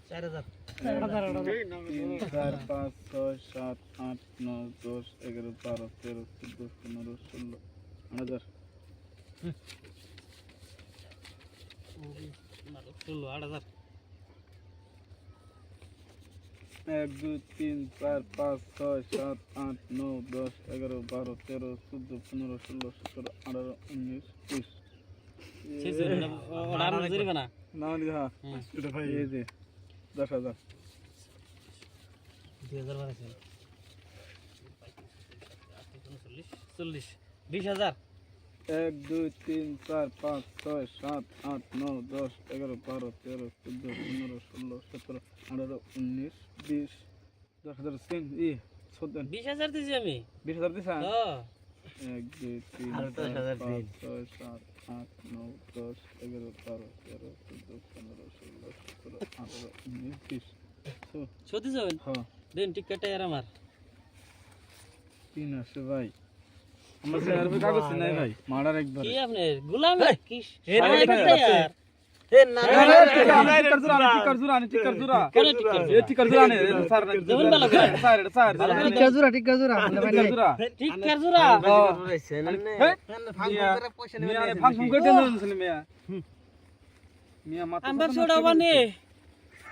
4000 3 4 5 6 7 8 9 10 11 12 13 14 15 16 8000 16 8000 1 2 3 4 5 6 7 8 9 10 11 12 13 14 15 16 17 18 19 20 শেষে ওটা আমরা জরিবে না না হ্যাঁ এটা ভাই এই যে 10000 2000 বাড়াইছে 40 20000 1 2 3 4 5 6 7 8 9 10 11 12 13 14 15 16 17 18 19 20 10000 সিং ই 20000 দিছি আমি 20000 দিছা হ্যাঁ 1 2 3 আর 10000 দিন 6 7 8 9 10 11 12 13 14 15 16 17 18 19 20 সত্যি যাবেন হ্যাঁ দেন টিকেটটা আর আমার 3 আছে ভাই আমার স্যার ভাই কাগজ নাই ভাই মারার একবার কি আপনি গোলাম কি এর আর না টিকার জুরা কোন টিকেট এ টিকার জুরা নে স্যার যেমন ভালো করে স্যার টিকেট জোড়া টিকেট জোড়া ফাংশন করে দেন মিয়া মাথা আমরা ছোড়া বানে